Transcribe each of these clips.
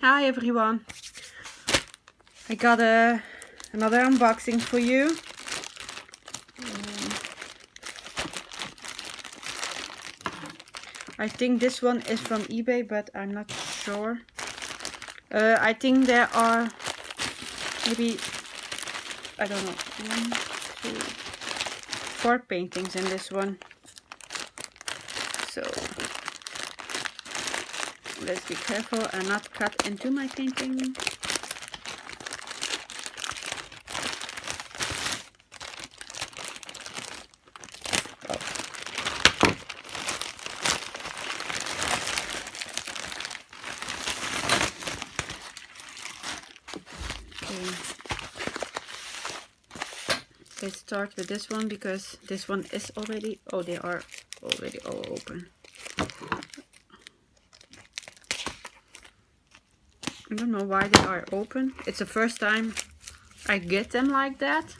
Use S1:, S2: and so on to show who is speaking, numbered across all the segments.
S1: Hi everyone, I got another unboxing for you. I think this one is from eBay, but I'm not sure. I think there are maybe, I don't know, 1, 2, 4 paintings in this one. So let's be careful and not cut into my painting. Let's start with this one because this one is already, they are already all open. I don't know why they are open. It's the first time I get them like that.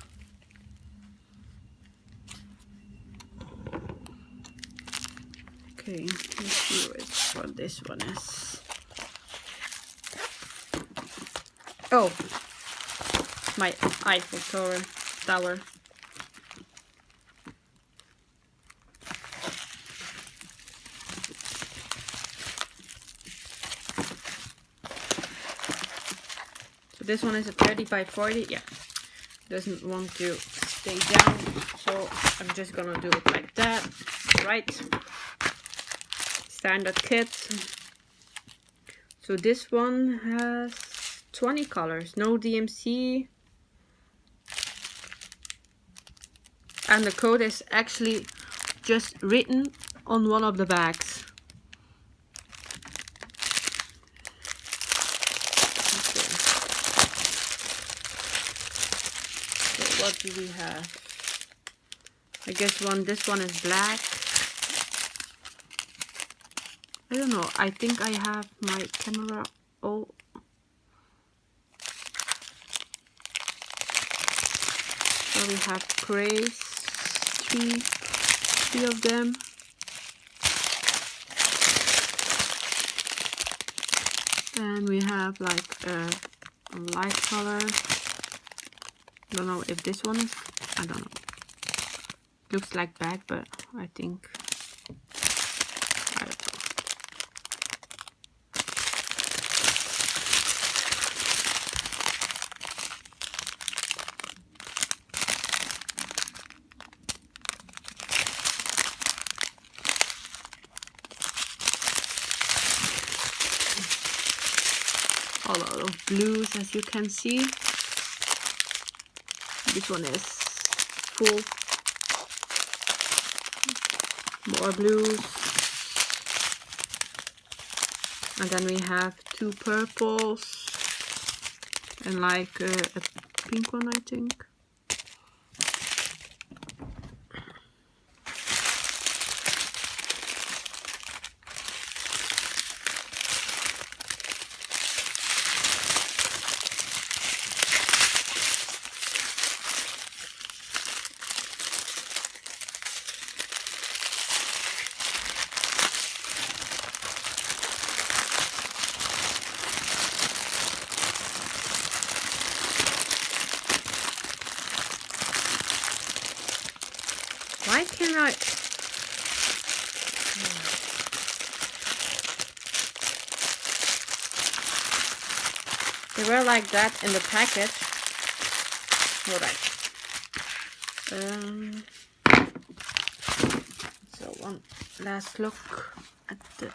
S1: Okay, let's see what this one is. Oh, my Eiffel Tower. So this one is a 30 by 40. Yeah, doesn't want to stay down, so I'm just gonna do it like that. Right, standard kit. So this one has 20 colors, no DMC, and the code is actually just written on one of the bags. Okay. So what do we have? I guess this one is black. I don't know, I think I have my camera all. So we have grays, three of them. And we have like a light color. Don't know if this one is, I don't know. Looks like black, but I think, I don't know. A lot of blues, as you can see. This one is full. More blues. And then we have 2 purples and like a pink one, I think. Why can't I? They were like that in the package. Alright. So one last look at the.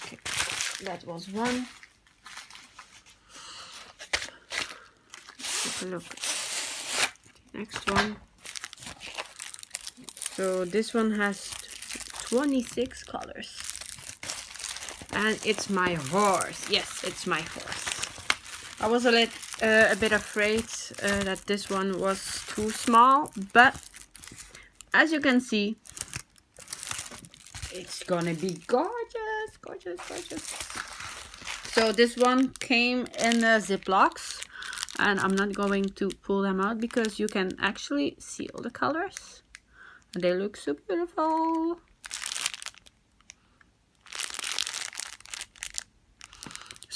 S1: Okay, that was one. Let's take a look at the next one. So this one has 26 colors. And it's my horse. Yes, it's my horse. I was a bit afraid that this one was too small, but as you can see, it's gonna be gorgeous, gorgeous, gorgeous. So this one came in Ziplocs, and I'm not going to pull them out because you can actually see all the colors. And they look so beautiful.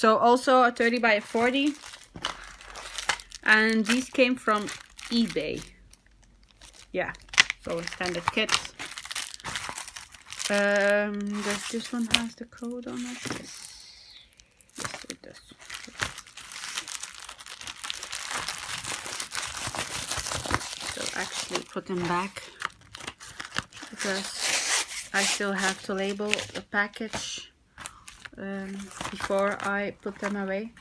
S1: So also a 30 by 40. And these came from eBay. Yeah, so standard kits. Does this one has the code on it? Yes. Yes, it does. So actually put them back because I still have to label the package before I put them away.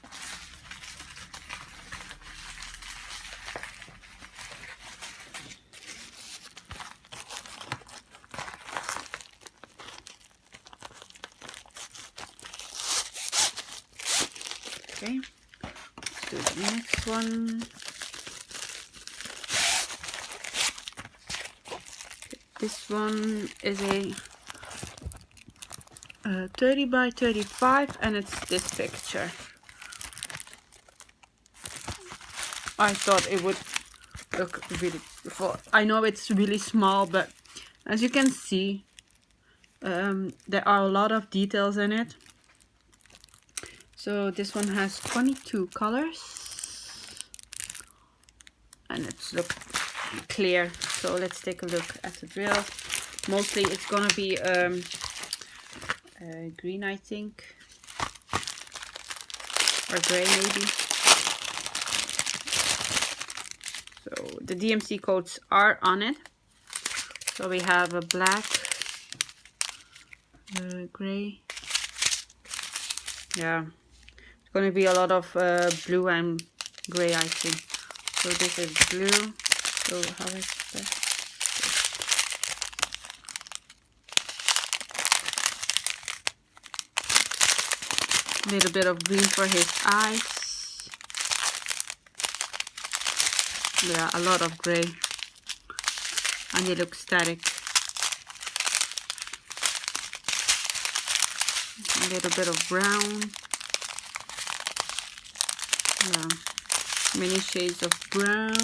S1: Okay, let's do the next one. This one is a 30 by 35 and it's this picture. I thought it would look really beautiful. I know it's really small, but as you can see, there are a lot of details in it. So this one has 22 colors and it's look clear. So let's take a look at the drill. Mostly it's gonna be green, I think, or gray maybe. So the DMC codes are on it. So we have a black, gray. Yeah, it's going to be a lot of blue and gray, I think. So this is blue. So how is that? A little bit of green for his eyes. Yeah, a lot of gray. And they look static. A little bit of brown. Yeah, many shades of brown.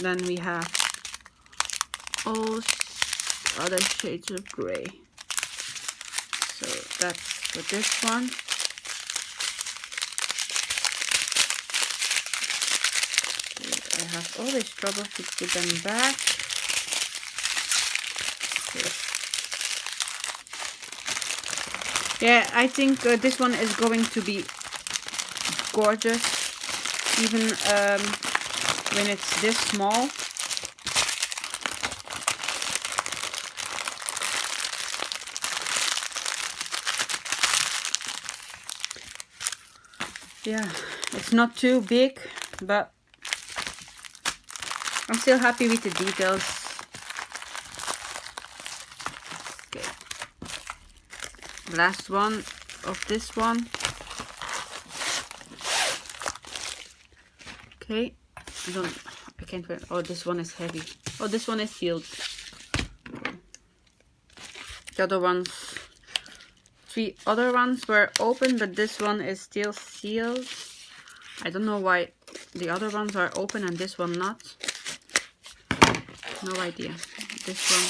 S1: Then we have all other shades of gray. So that's for this one. I have always trouble to put them back. Okay. Yeah, I think this one is going to be gorgeous, even when it's this small. Yeah, it's not too big, but I'm still happy with the details. Okay, last one of this one. Okay, I can't find. Oh, this one is heavy. Oh, this one is sealed. The other ones, 3 other ones were open, but this one is still sealed. I don't know why the other ones are open and this one not. No idea. This one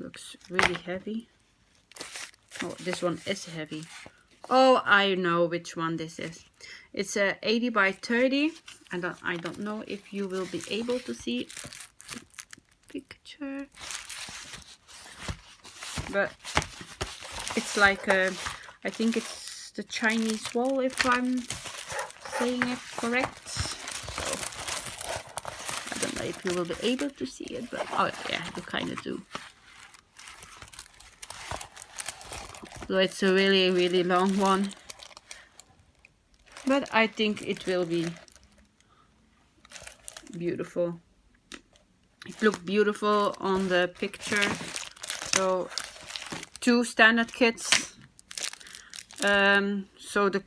S1: looks really heavy. Oh, this one is heavy. Oh, I know which one this is. It's a 80 by 30. And I don't know if you will be able to see the picture. But it's like I think it's the Chinese wall, if I'm saying it correct. So I don't know if you will be able to see it, but oh yeah, you kind of do. So it's a really, really long one, but I think it will be beautiful. It looked beautiful on the picture. So 2 standard kits. So the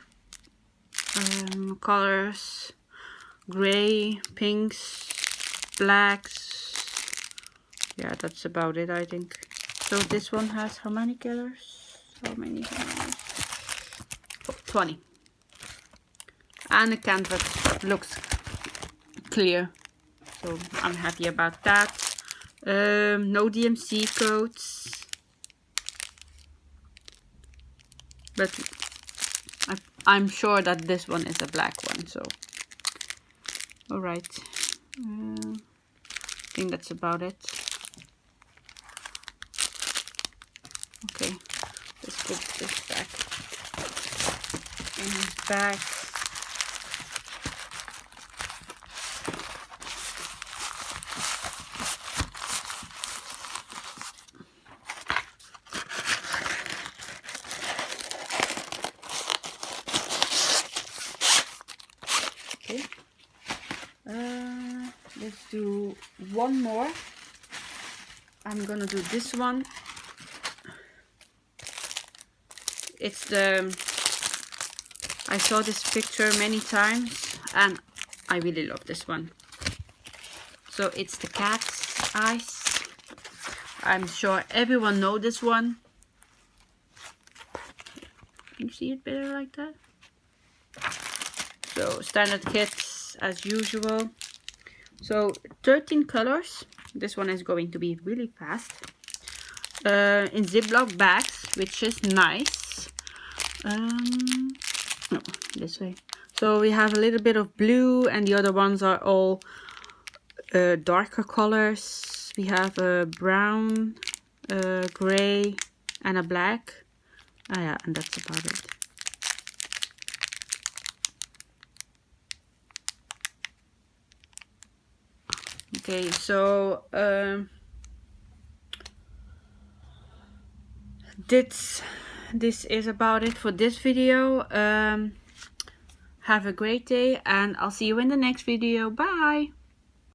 S1: colors: gray, pinks, blacks. Yeah, that's about it, I think. So this one has how many colors? How many colors? Oh, 20. And the canvas looks clear, so I'm happy about that. No DMC codes. but I'm sure that this one is a black one. So, all right, I think that's about it. Okay, let's put this back in his bag. Okay, let's do one more. I'm gonna do this one. It's I saw this picture many times and I really love this one. So it's the cat's eyes. I'm sure everyone knows this one. Can you see it better like that? So standard kits as usual. So 13 colors. This one is going to be really fast. In Ziploc bags, which is nice. No, this way. So we have a little bit of blue, and the other ones are all darker colors. We have a brown, gray, and a black. Ah yeah, and that's about it. Okay, so this is about it for this video. Have a great day, and I'll see you in the next video. Bye!